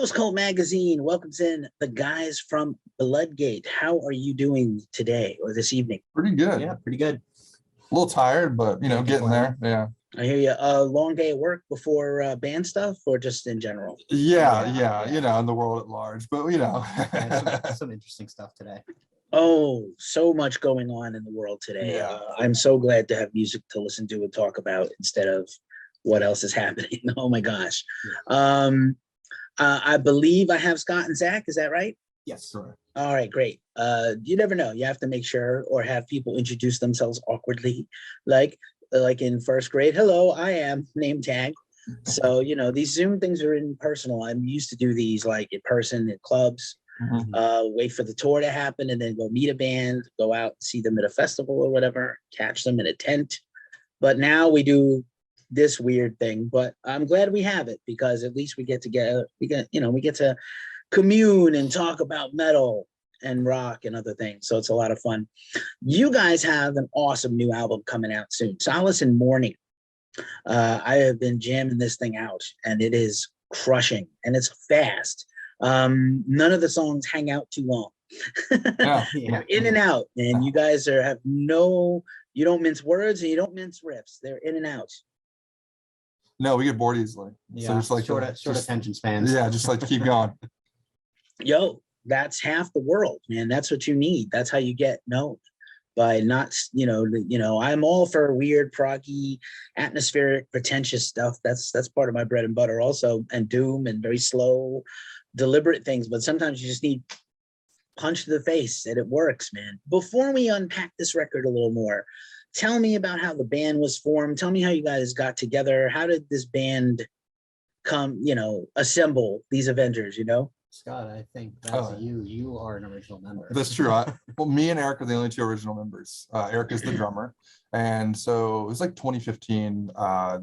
Ghost Cult Magazine welcomes in the guys from Bloodgate. How are you doing today or this evening? Pretty good. Yeah, pretty good. A little tired, but getting there. Yeah. I hear you. A long day at work before band stuff, or just in general? Yeah. In the world at large, but Some interesting stuff today. Oh, so much going on in the world today. Yeah. I'm so glad to have music to listen to and talk about instead of what else is happening. Oh my gosh. Yeah. I believe I have Scott and Zack. Is that right? Yes. Right. All right, great. You never know. You have to make sure or have people introduce themselves awkwardly, like in first grade. Hello, I am name tag. So, these Zoom things are impersonal. I'm used to do these like in person in clubs, wait for the tour to happen and then go meet a band, go out, see them at a festival or whatever, catch them in a tent. But now we do this weird thing, but I'm glad we have it because at least we get together. We get to commune and talk about metal and rock and other things. So it's a lot of fun. You guys have an awesome new album coming out soon, Solace and Mourning. I have been jamming this thing out and it is crushing and it's fast. None of the songs hang out too long. They're in and out, and you guys you don't mince words and you don't mince riffs. They're in and out. No, we get bored easily. Yeah, so just like short attention spans. Yeah, just like keep going. Yo, that's half the world, man. That's what you need. That's how you get known. By not, I'm all for weird, proggy, atmospheric, pretentious stuff. That's part of my bread and butter also, and doom and very slow, deliberate things. But sometimes you just need punch to the face and it works, man. Before we unpack this record a little more, tell me about how the band was formed. Tell me how you guys got together. How did this band come, assemble these Avengers, Scott, I think that's you. You are an original member. That's true. Well, me and Eric are the only two original members. Eric is the drummer. And so it was like 2015. I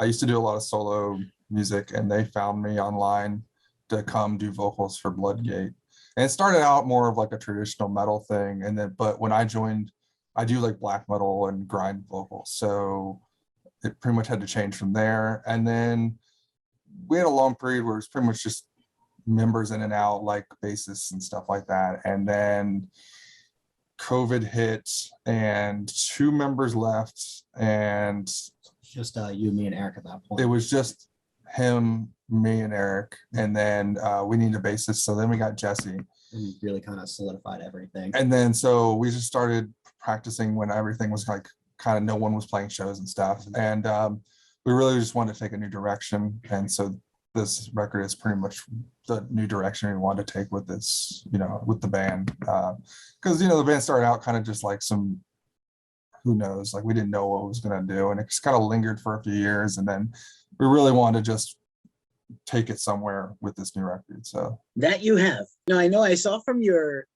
used to do a lot of solo music and they found me online to come do vocals for Bloodgate. And it started out more of like a traditional metal thing. But when I joined, I do like black metal and grind vocals. So it pretty much had to change from there. And then we had a long period where it was pretty much just members in and out, like bassists and stuff like that. And then COVID hit and two members left. And just you, me, and Eric at that point. It was just him, me, and Eric. And then we needed a bassist. So then we got Jessi. And really kind of solidified everything. And then so we just started practicing when everything was like kind of no one was playing shows and stuff. And we really just wanted to take a new direction. And so this record is pretty much the new direction we wanted to take with this, with the band. Because, the band started out kind of just like who knows, like we didn't know what it was going to do. And it just kind of lingered for a few years. And then we really wanted to just take it somewhere with this new record. So that you have. No, I know I saw from your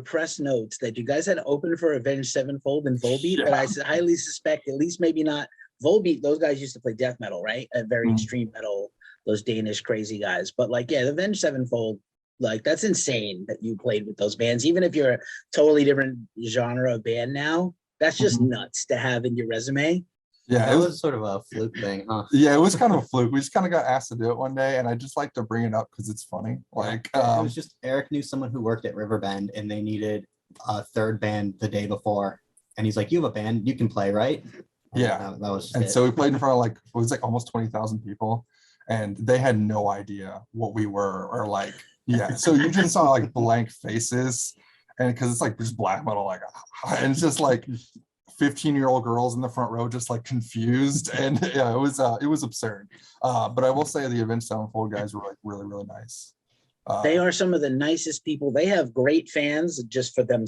press notes that you guys had opened for Avenged Sevenfold and Volbeat, but I highly suspect, at least maybe not Volbeat, those guys used to play death metal, right? A very extreme metal, those Danish crazy guys. But like, yeah, the Avenged Sevenfold, like that's insane that you played with those bands. Even if you're a totally different genre of band now, that's just nuts to have in your resume. Yeah, it was sort of a fluke thing, huh? Yeah, it was kind of a fluke. We just kind of got asked to do it one day, and I just like to bring it up because it's funny. Like, it was just Eric knew someone who worked at Riverbend, and they needed a third band the day before, and he's like, "You have a band, you can play, right?" And yeah, that was. And so we played in front of it was like almost 20,000 people, and they had no idea what we were or like. Yeah, so you just saw like blank faces, and because it's like just black metal, like, and it's just like 15-year-old girls in the front row just like confused, and yeah, it was absurd. But I will say the Avenged Sevenfold guys were like really, really nice. They are some of the nicest people. They have great fans just for them,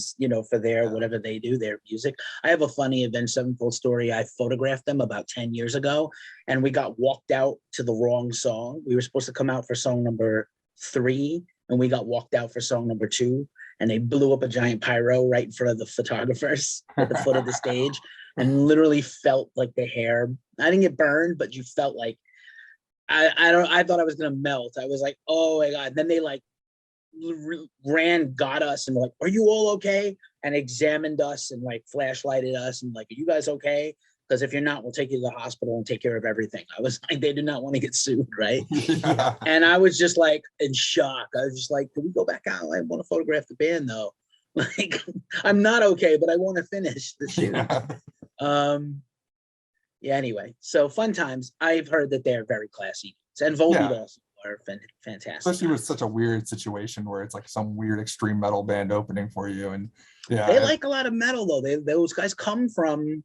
for their whatever they do, their music. I have a funny Avenged Sevenfold story. I photographed them about 10 years ago, and we got walked out to the wrong song. We were supposed to come out for song number 3, and we got walked out for song number 2. And they blew up a giant pyro right in front of the photographers at the foot of the stage, and literally felt like the hair. I didn't get burned, but you felt like I thought I was gonna melt. I was like, oh my God. Then they like got us and like, are you all okay? And examined us and like flashlighted us and like, are you guys okay? Because if you're not, we'll take you to the hospital and take care of everything. I was like, they did not want to get sued, right? Yeah. And I was just like in shock. I was just like, can we go back out? I want to photograph the band though. Like, I'm not okay, but I want to finish the shoot. Yeah, anyway, so fun times. I've heard that they're very classy. And Volbeat also are fantastic. Especially with such a weird situation where it's like some weird extreme metal band opening for you. And they like a lot of metal though. Those guys come from,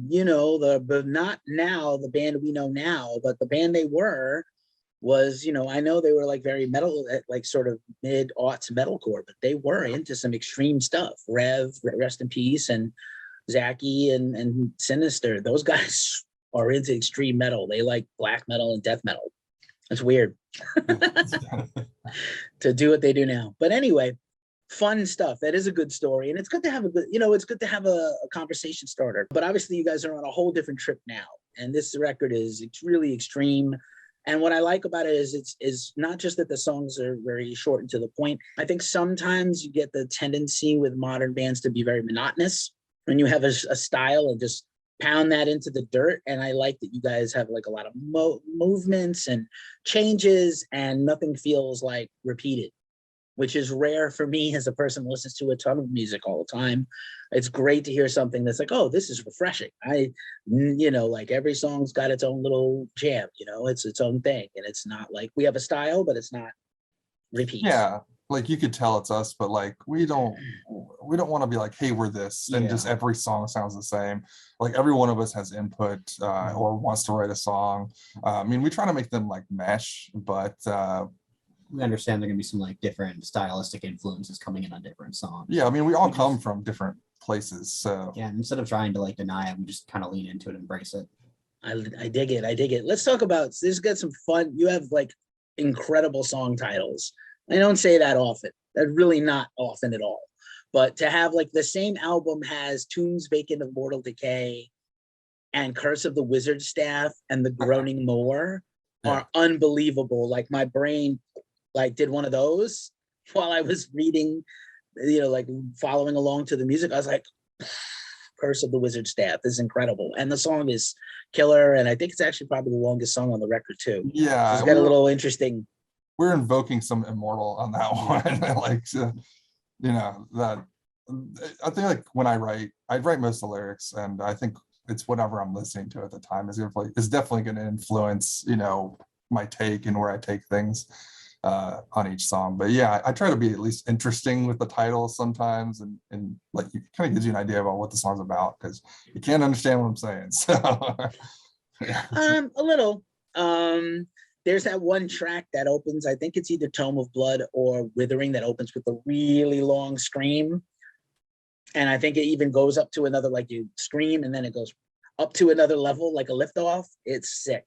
you know, but not now the band we know now, but the band they were was, you know, I know they were like very metal, like sort of mid-aughts metalcore, but they were into some extreme stuff. Rev, rest in peace, and Zacky and Sinister. Those guys are into extreme metal. They like black metal and death metal. It's weird to do what they do now. But anyway, fun stuff. That is a good story. And it's good to have it's good to have a conversation starter. But obviously you guys are on a whole different trip now. And this record it's really extreme. And what I like about it is not just that the songs are very short and to the point. I think sometimes you get the tendency with modern bands to be very monotonous when you have a style and just pound that into the dirt. And I like that you guys have like a lot of movements and changes and nothing feels like repeated, which is rare for me as a person who listens to a ton of music all the time. It's great to hear something that's like, oh, this is refreshing. Like every song's got its own little jam, it's its own thing. And it's not like we have a style, but it's not repeats. Yeah. Like you could tell it's us, but like we don't want to be like, hey, we're this, and just every song sounds the same. Like every one of us has input or wants to write a song. We try to make them like mesh, but we understand there are gonna be some like different stylistic influences coming in on different songs. Yeah, we all come from different places. So yeah, instead of trying to like deny it, we just kind of lean into it and embrace it. I dig it. Let's talk about this. Get some fun. You have like incredible song titles. I don't say that often. That's really not often at all. But to have like the same album has Tombs Vacant of Mortal Decay and Curse of the Wizard Staff and The Groaning Moor are unbelievable. Like my brain like did one of those while I was reading, like following along to the music. I was like, Curse of the Wizard Staff is incredible. And the song is killer. And I think it's actually probably the longest song on the record too. Yeah. So it's got a little interesting. We're invoking some immortal on that one. That I think like when I write most of the lyrics, and I think it's whatever I'm listening to at the time is definitely going to influence, my take and where I take things on each song. But yeah, I try to be at least interesting with the title sometimes, and like it kind of gives you an idea about what the song's about because you can't understand what I'm saying. So a little. There's that one track that opens, I think it's either Tome of Blood or Withering, that opens with a really long scream. And I think it even goes up to another, like you scream and then it goes up to another level, like a liftoff. It's sick.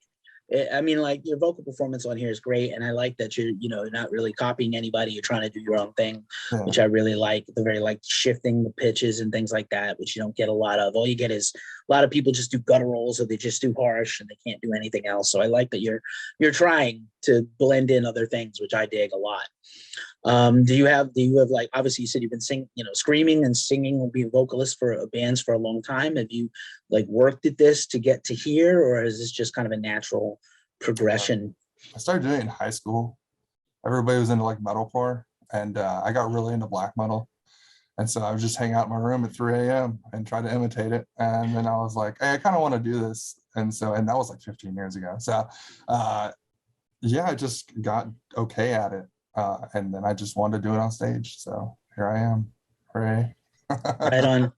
Like your vocal performance on here is great. And I like that you're not really copying anybody. You're trying to do your own thing, which I really like. The very like shifting the pitches and things like that, which you don't get a lot of. All you get is a lot of people just do gutturals or they just do harsh and they can't do anything else. So I like that you're trying to blend in other things, which I dig a lot. Do you have like, obviously you said you've been screaming and singing and being vocalist for bands for a long time. Have you like worked at this to get to here, or is this just kind of a natural progression? I started doing it in high school. Everybody was into like metalcore, and I got really into black metal. And so I would just hang out in my room at 3 a.m. and try to imitate it. And then I was like, hey, I kind of want to do this. And that was like 15 years ago. So I just got okay at it. And then I just wanted to do it on stage. So here I am. Hooray. Right on.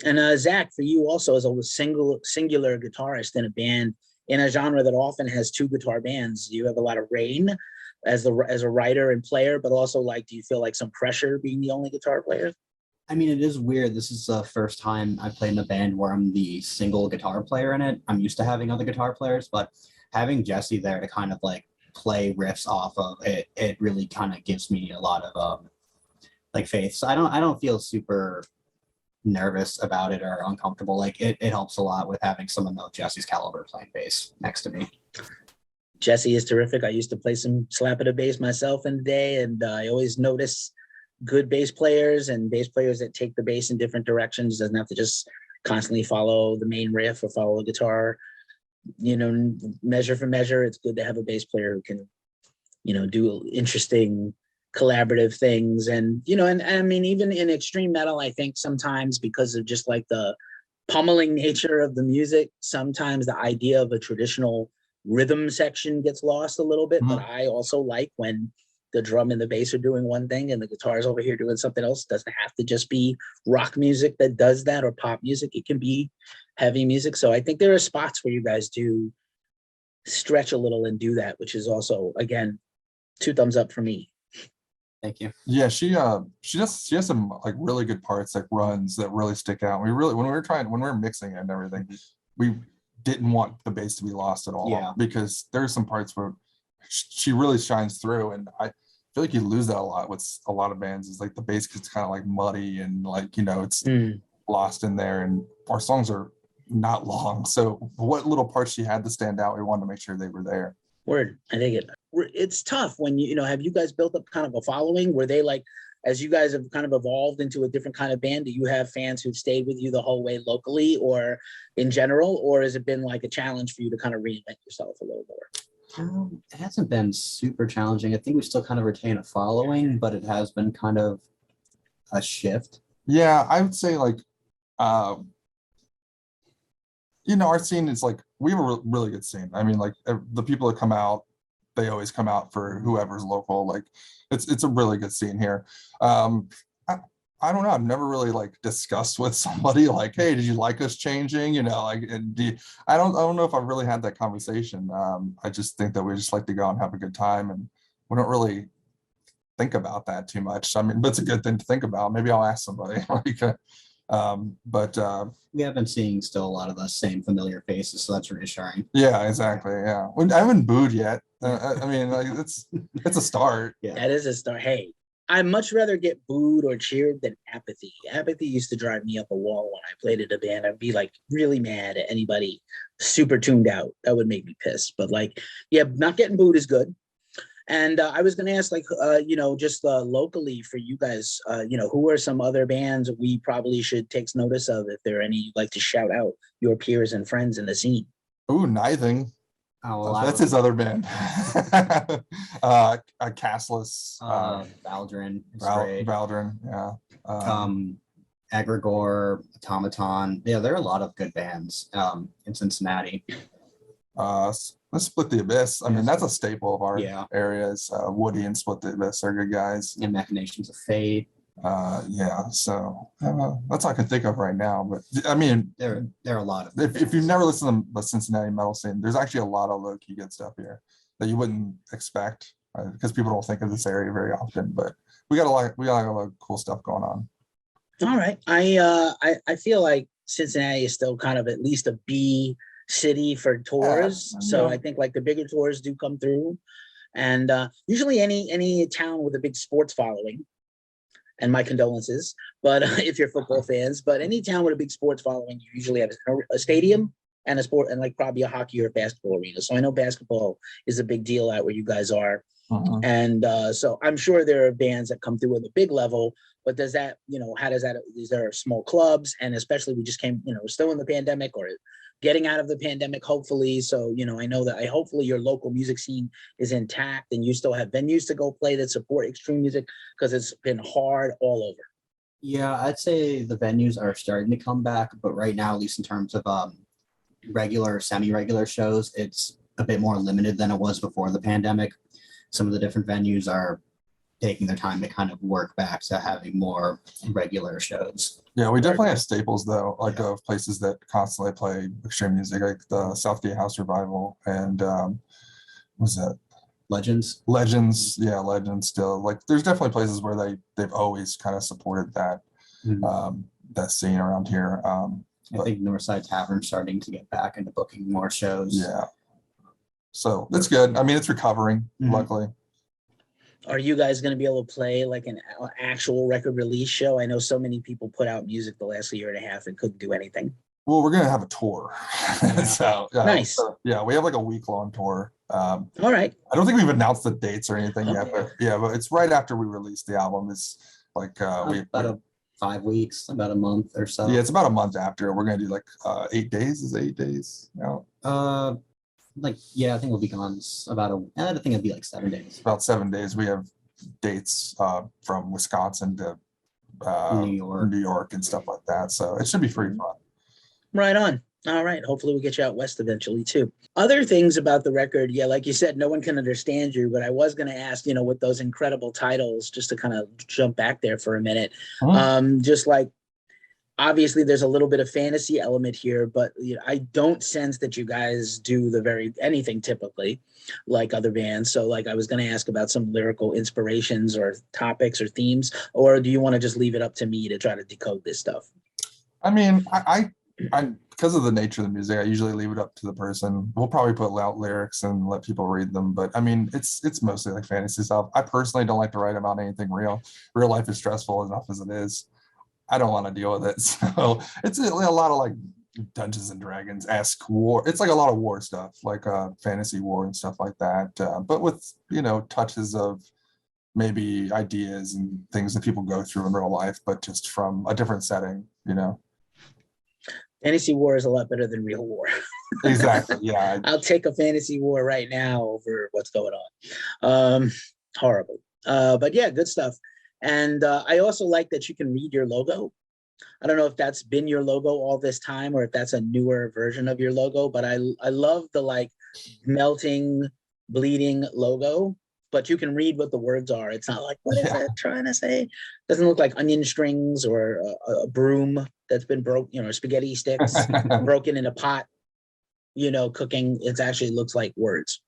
And Zack, for you also as a singular guitarist in a band in a genre that often has two guitar bands, you have a lot of reign as a writer and player, but also like, do you feel like some pressure being the only guitar player? It is weird. This is the first time I play in a band where I'm the single guitar player in it. I'm used to having other guitar players, but having Jessi there to kind of like play riffs off of it, it really kind of gives me a lot of like faith. So I don't feel super nervous about it or uncomfortable. Like it helps a lot with having someone of Jessi's caliber playing bass next to me. Jessi is terrific. I used to play some slap at a bass myself in the day, and I always notice good bass players and bass players that take the bass in different directions. Doesn't have to just constantly follow the main riff or follow the guitar, measure for measure. It's good to have a bass player who can, do interesting collaborative things. And I mean, even in extreme metal, I think sometimes because of just like the pummeling nature of the music, sometimes the idea of a traditional rhythm section gets lost a little bit. But I also like when the drum and the bass are doing one thing and the guitar's over here doing something else. It doesn't have to just be rock music that does that or pop music. It can be heavy music. So I think there are spots where you guys do stretch a little and do that, which is also, again, 2 thumbs up for me. Thank you. Yeah, she has some like really good parts, like runs that really stick out. When we were mixing it and everything, we didn't want the bass to be lost at all. Yeah. Because there's some parts where she really shines through, and I feel like you lose that a lot with a lot of bands. Is like the bass gets kind of like muddy and like it's lost in there, and our songs are not long. So what little parts she had to stand out, we wanted to make sure they were there. Word, I think it's tough when have you guys built up kind of a following? Were they like, as you guys have kind of evolved into a different kind of band, do you have fans who've stayed with you the whole way locally or in general, or has it been like a challenge for you to kind of reinvent yourself a little more? It hasn't been super challenging. I think we still kind of retain a following, but it has been kind of a shift. Yeah, I would say like, our scene is like, we have a really good scene. I mean, like the people that come out, they always come out for whoever's local. Like it's a really good scene here. I don't know. I've never really like discussed with somebody like, hey, did you like us changing? Like, I don't know if I've really had that conversation. I just think that we just like to go and have a good time, and we don't really think about that too much. I mean, but it's a good thing to think about. Maybe I'll ask somebody. We have been seeing still a lot of the same familiar faces, so that's reassuring. Yeah, exactly. Yeah, I haven't booed yet. I mean, like it's a start. Yeah, that is a start. Hey, I'd much rather get booed or cheered than apathy. Apathy used to drive me up a wall when I played in a band. I'd be like really mad at anybody super tuned out. That would make me pissed. But like, yeah, not getting booed is good. And I was going to ask, like, just locally for you guys, who are some other bands we probably should take notice of, if there are any you'd like to shout out, your peers and friends in the scene? Ooh, Nithing. well, that's his other band. Castless. Valdrin. Valdrin, yeah. Egregore, Automaton. Yeah, there are a lot of good bands in Cincinnati. Let's Split the Abyss. I mean, that's a staple of our areas. Woody and Split the Abyss are good guys. And Machinations of Fate. Yeah, so that's all I can think of right now. But I mean, there are a lot of if you've never listened to the Cincinnati metal scene, there's actually a lot of low-key good stuff here that you wouldn't expect, because people don't think of this area very often. But we got a lot of cool stuff going on. All right, I feel like Cincinnati is still kind of at least a B city for tours. So I think like the bigger tours do come through, and usually any town with a big sports following, and my condolences, but if you're football fans, but any town with a big sports following, you usually have a stadium and a sport, and like probably a hockey or a basketball arena. So I know basketball is a big deal out where you guys are. And so I'm sure there are bands that come through at a big level, but does that, how does that, is there small clubs? And especially we just came, still in the pandemic or getting out of the pandemic, hopefully. So, I know that hopefully your local music scene is intact and you still have venues to go play that support extreme music, because it's been hard all over. Yeah, I'd say the venues are starting to come back, but right now, at least in terms of regular, semi-regular shows, it's a bit more limited than it was before the pandemic. Some of the different venues are taking their time to kind of work back to having more regular shows. Yeah, we definitely have staples though, like of places that constantly play extreme music, like the Southgate House Revival and what's that? Legends. Yeah, Legends still. Like there's definitely places where they've always kind of supported that that scene around here. I think Northside Tavern's starting to get back into booking more shows. Yeah. So that's good. I mean, it's recovering, luckily. Are you guys going to be able to play like an actual record release show? I know so many people put out music the last year and a half and couldn't do anything. Well, we're gonna have a tour. So Nice. yeah, we have like a week-long tour. All right. I don't think we've announced the dates or anything yet, Okay. but yeah, but it's right after we release the album. It's like About 5 weeks, about a month or so. yeah, it's about a month after. We're gonna do like 8 days. Is it 8 days? No, Like, yeah, I think we'll be gone I think it'd be like 7 days. about 7 days. We have dates from Wisconsin to New York and stuff like that. So it should be pretty fun. Right on. All right. Hopefully we'll get you out west eventually too. Other things about the record, yeah, like you said, no one can understand you, but I was going to ask, you know, with those incredible titles, just to kind of jump back there for a minute, just like, obviously there's a little bit of fantasy element here, but you know, I don't sense that you guys do anything typically like other bands. So like I was going to ask about some lyrical inspirations or topics or themes, or do you want to just leave it up to me to try to decode this stuff? I mean, I because of the nature of the music, I usually leave it up to the person. We'll probably put out lyrics and let people read them, but I mean, it's mostly like fantasy stuff. I personally don't like to write about anything real. Real life is stressful enough as it is. I don't want to deal with it. So it's a lot of like Dungeons and Dragons-esque war. It's like a lot of war stuff, like fantasy war and stuff like that. But with, you know, touches of maybe ideas and things that people go through in real life, but just from a different setting, you know. Fantasy war is a lot better than real war. Exactly. Yeah. I'll take a fantasy war right now over what's going on. Horrible. But yeah, good stuff. And I also like that you can read your logo. I don't know if that's been your logo all this time or if that's a newer version of your logo, but I love the like melting, bleeding logo, but you can read what the words are. It's not like, what is it trying to say? Doesn't look like onion strings or a broom that's been broke, you know, spaghetti sticks broken in a pot, you know, cooking. It actually looks like words.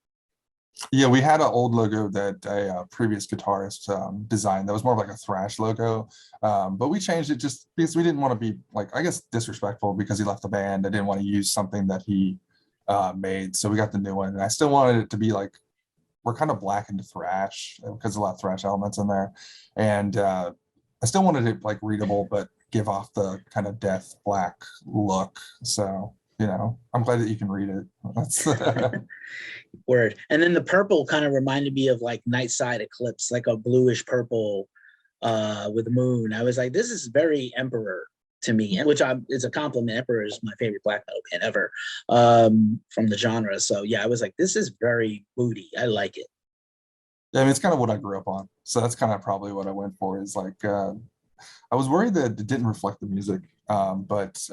Yeah, we had an old logo that a previous guitarist designed that was more of like a thrash logo, but we changed it just because we didn't want to be like, I guess, disrespectful because he left the band. I didn't want to use something that he made, so we got the new one. And I still wanted it to be like, we're kind of black into thrash because a lot of thrash elements in there, and I still wanted it like readable, but give off the kind of death black look. So, you know, I'm glad that you can read it. That's Word. And then the purple kind of reminded me of like Night Side Eclipse, like a bluish purple with the moon. I was like, this is very Emperor to me, which it's a compliment. Emperor is my favorite black metal band ever from the genre. So yeah, I was like, this is very moody. I like it. Yeah, I mean, it's kind of what I grew up on. So that's kind of probably what I went for, is like, I was worried that it didn't reflect the music, but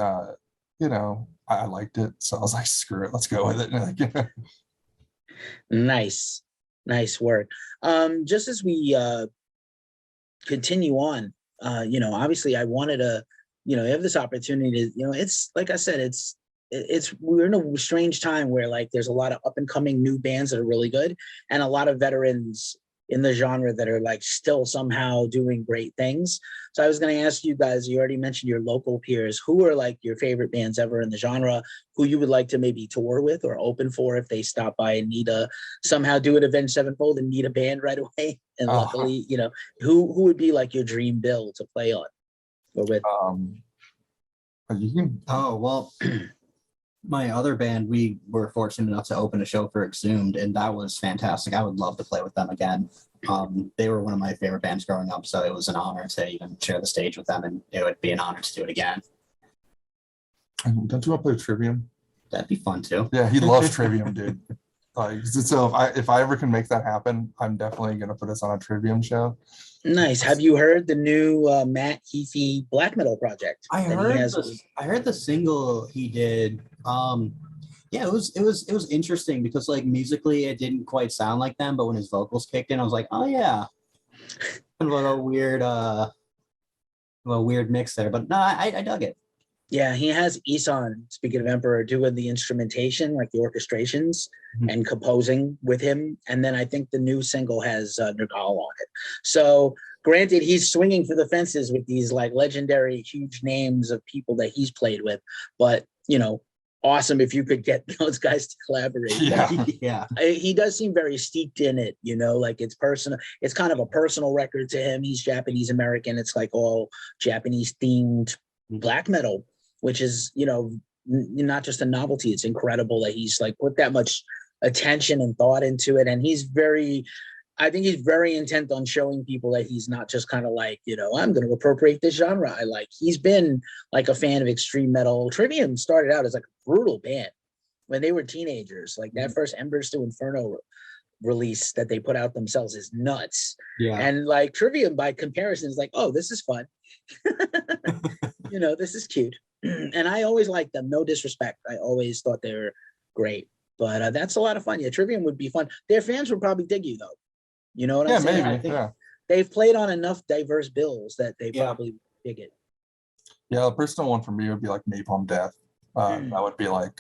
you know, I liked it. So I was like, screw it, let's go with it. Like, Nice work. Just as we continue on, you know, obviously I wanted to, you know, have this opportunity to, you know, it's like I said, it's we're in a strange time where like there's a lot of up and coming new bands that are really good and a lot of veterans in the genre that are like still somehow doing great things. So I was going to ask you guys, you already mentioned your local peers, who are like your favorite bands ever in the genre, who you would like to maybe tour with or open for if they stop by and need somehow do an Avenged Sevenfold and need a band right away. And luckily, you know, who would be like your dream bill to play on or with? Oh, well, my other band, we were fortunate enough to open a show for Exhumed, and that was fantastic. I would love to play with them again. They were one of my favorite bands growing up, so it was an honor to even share the stage with them, and it would be an honor to do it again. Don't you want to play Trivium? That'd be fun too. Yeah, he loves Trivium, dude. So if I ever can make that happen, I'm definitely gonna put us on a Trivium show. Nice. Have you heard the new Matt Heaphy black metal project? I heard the single he did. Yeah, it was interesting because like musically it didn't quite sound like them, but when his vocals kicked in, I was like, oh yeah, kind of like a weird mix there. But no, I dug it. Yeah, he has Isan, speaking of Emperor, doing the instrumentation, like the orchestrations and composing with him. And then I think the new single has Nergal on it. So granted, he's swinging for the fences with these like legendary huge names of people that he's played with. But, you know, awesome if you could get those guys to collaborate. Yeah. He does seem very steeped in it, you know, like it's personal. It's kind of a personal record to him. He's Japanese American. It's like all Japanese themed black metal, which is, you know, not just a novelty. It's incredible that he's like put that much attention and thought into it. And I think he's very intent on showing people that he's not just kind of like, I'm going to appropriate this genre. He's been like a fan of extreme metal. Trivium started out as like a brutal band when they were teenagers. Like that first Embers to Inferno release that they put out themselves is nuts. Yeah. And like Trivium by comparison is like, oh, this is fun. This is cute. And I always liked them. No disrespect. I always thought they were great. But that's a lot of fun. Yeah, Trivium would be fun. Their fans would probably dig you though. You know what I'm saying? Maybe. I think they've played on enough diverse bills that they probably dig it. Yeah, the personal one for me would be like Napalm Death. That would be like,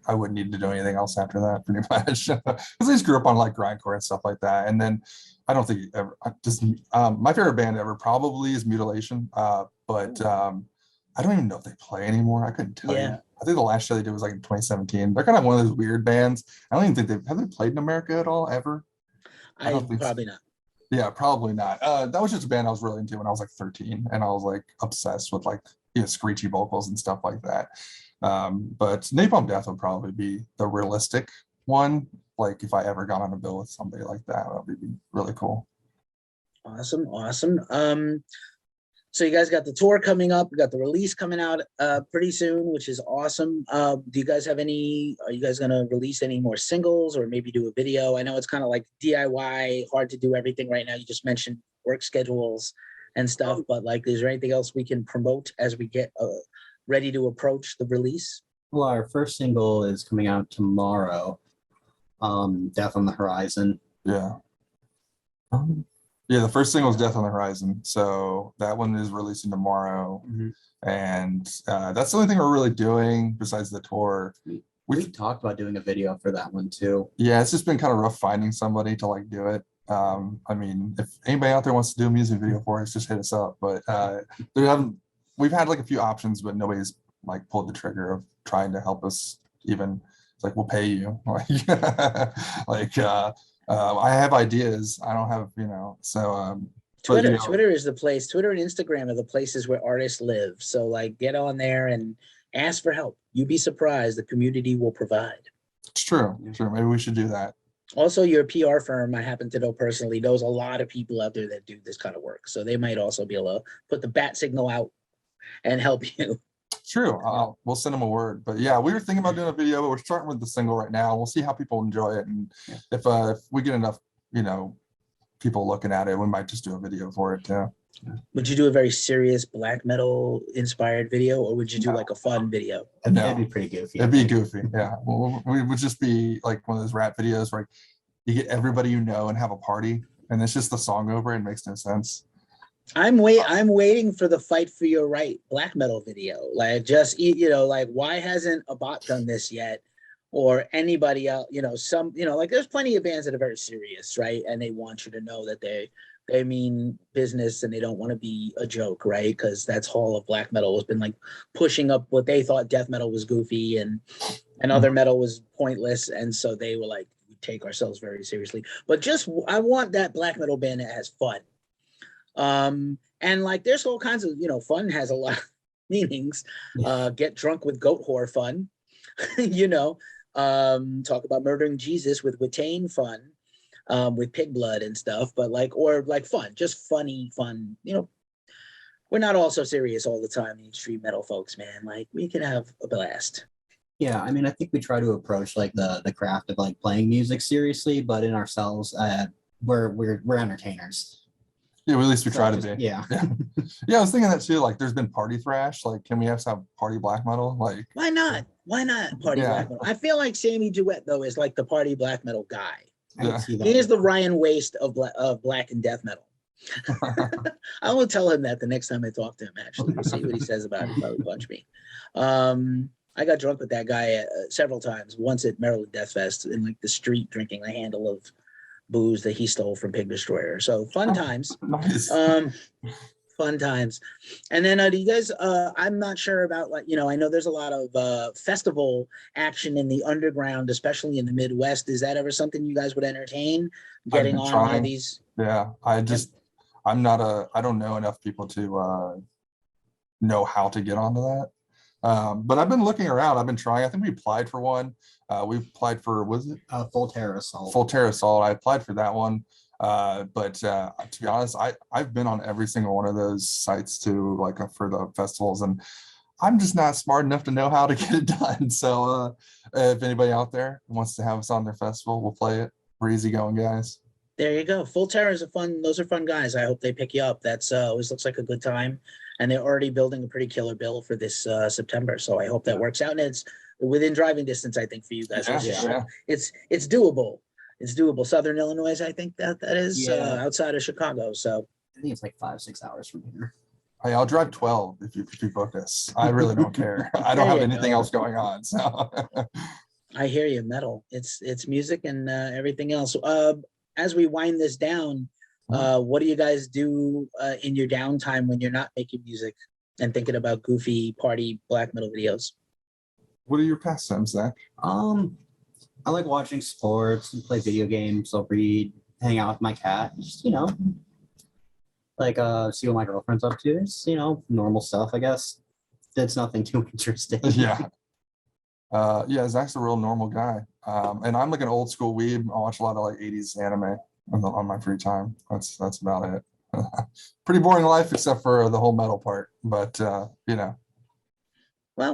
I wouldn't need to do anything else after that, pretty much. Because I just grew up on like grindcore and stuff like that. And then I don't think my favorite band ever probably is Mutilation. But I don't even know if they play anymore. I couldn't tell you. I think the last show they did was like in 2017. They're kind of one of those weird bands. I don't even think have they played in America at all ever? I don't think probably so. Not. Yeah, probably not. That was just a band I was really into when I was like 13, and I was like obsessed with like screechy vocals and stuff like that. But Napalm Death would probably be the realistic one. Like if I ever got on a bill with somebody like that would be really cool. Awesome. So you guys got the tour coming up. We got the release coming out pretty soon, which is awesome. Do you guys have are you guys going to release any more singles or maybe do a video? I know it's kind of like DIY, hard to do everything right now. You just mentioned work schedules and stuff, but like, is there anything else we can promote as we get ready to approach the release? Well, our first single is coming out tomorrow. Death on the Horizon. Yeah. Yeah, the first single is Death on the Horizon. So that one is releasing tomorrow. Mm-hmm. And that's the only thing we're really doing besides the tour. We talked about doing a video for that one too. Yeah, it's just been kind of rough finding somebody to like do it. I mean, if anybody out there wants to do a music video for us, just hit us up. But we've had like a few options, but nobody's like pulled the trigger of trying to help us even. It's like, we'll pay you. I have ideas. I don't have, so Twitter is the place. Twitter and Instagram are the places where artists live. So like get on there and ask for help. You'd be surprised. The community will provide. It's true. Maybe we should do that. Also, your PR firm, I happen to know personally, knows a lot of people out there that do this kind of work. So they might also be able to put the bat signal out and help you. True. We'll send them a word. But yeah, we were thinking about doing a video, but we're starting with the single right now. We'll see how people enjoy it. And if we get enough, people looking at it, we might just do a video for it too. Would you do a very serious black metal inspired video, or would you do like a fun video? That'd be pretty goofy. It'd be goofy. Yeah. Well, we would just be like one of those rap videos where you get everybody and have a party, and it's just the song over. It makes no sense. I'm waiting for the Fight for Your Right black metal video. Like, just like, why hasn't a bot done this yet, or anybody else? Like, there's plenty of bands that are very serious, right? And they want you to know that they mean business and they don't want to be a joke, right? Because that's all of black metal has been like pushing up what they thought death metal was goofy and other metal was pointless, and so they were like, we take ourselves very seriously. But I want that black metal band that has fun. And like there's all kinds of fun has a lot of meanings. Get drunk with goat whore fun. Talk about murdering Jesus with Wittain fun, with pig blood and stuff, but or fun, just funny fun. We're not all so serious all the time, the extreme metal folks, man. Like, we can have a blast. Yeah, I mean, I think we try to approach like the craft of like playing music seriously, but in ourselves, we're entertainers. Yeah, well, at least we try to be. Yeah. Yeah, I was thinking that too. Like, there's been party thrash. Like, can we have some party black metal? Like, why not? Why not party black metal? I feel like Sammy Duet though is like the party black metal guy. Yeah. He is the Ryan Waste of black and death metal. I will tell him that the next time I talk to him. Actually, we'll see what he says about it. He'll probably punch me. I got drunk with that guy several times. Once at Maryland Death Fest in like the street, drinking a handle of booze that he stole from Pig Destroyer. So fun times. Nice. Fun times. And then do you guys, I'm not sure about I know there's a lot of festival action in the underground, especially in the Midwest. Is that ever something you guys would entertain? Getting on one of these? Yeah, I don't know enough people to know how to get onto that. But I've been looking around. I've been trying. I think we applied for one. We applied for, was it Full Terror Assault. Full Terror Assault? I applied for that one. But to be honest, I've been on every single one of those sites too, like for the festivals, and I'm just not smart enough to know how to get it done. So if anybody out there wants to have us on their festival, we'll play it. We're easygoing guys. There you go. Full Terror is those are fun guys. I hope they pick you up. That's always looks like a good time. And they're already building a pretty killer bill for this September. So I hope that works out. And it's within driving distance, I think, for you guys. Yeah. It's doable. It's doable. Southern Illinois, I think that is outside of Chicago. So I think it's like 5-6 hours from here. Hey, I'll drive 12 if you book us. I really don't care. I don't have anything else going on. So I hear you, metal. It's music and everything else. As we wind this down, what do you guys do in your downtime when you're not making music and thinking about goofy party black metal videos? What are your pastimes, Zach? I like watching sports and play video games. I'll read, hang out with my cat, just, like see what my girlfriend's up to. It's, normal stuff, I guess. That's nothing too interesting. Yeah. Zach's a real normal guy. And I'm like an old school weeb. I watch a lot of like 80s anime on my free time. That's about it. Pretty boring life except for the whole metal part, but Well,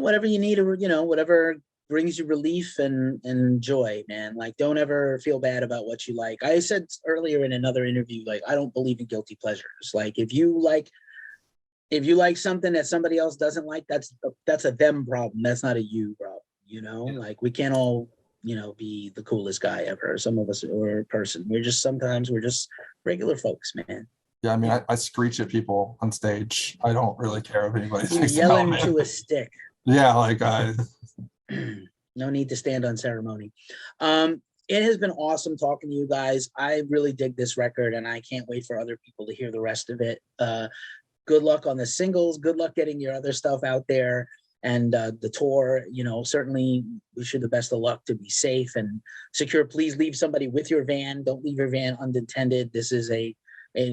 whatever you need, or whatever brings you relief and joy, man. Like, don't ever feel bad about what you like. I said earlier in another interview, like, I don't believe in guilty pleasures. Like, if you like something that somebody else doesn't like, that's a them problem. That's not a you problem. Like, we can't all be the coolest guy ever. Some of us, or a person, we're just regular folks, man. Yeah, I mean, I screech at people on stage. I don't really care if anybody thinks Yelling to a stick. Yeah, like no need to stand on ceremony. It has been awesome talking to you guys. I really dig this record, and I can't wait for other people to hear the rest of it. Good luck on the singles. Good luck getting your other stuff out there. And the tour, certainly wish you the best of luck to be safe and secure. Please leave somebody with your van. Don't leave your van unattended. This is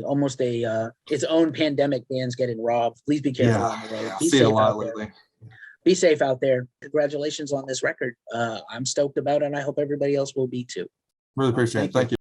almost its own pandemic. Vans getting robbed. Please be careful on the road. Yeah, be see safe a lot out there. lately. Be safe out there. Congratulations on this record. I'm stoked about it, and I hope everybody else will be too. Really appreciate it. Thank you.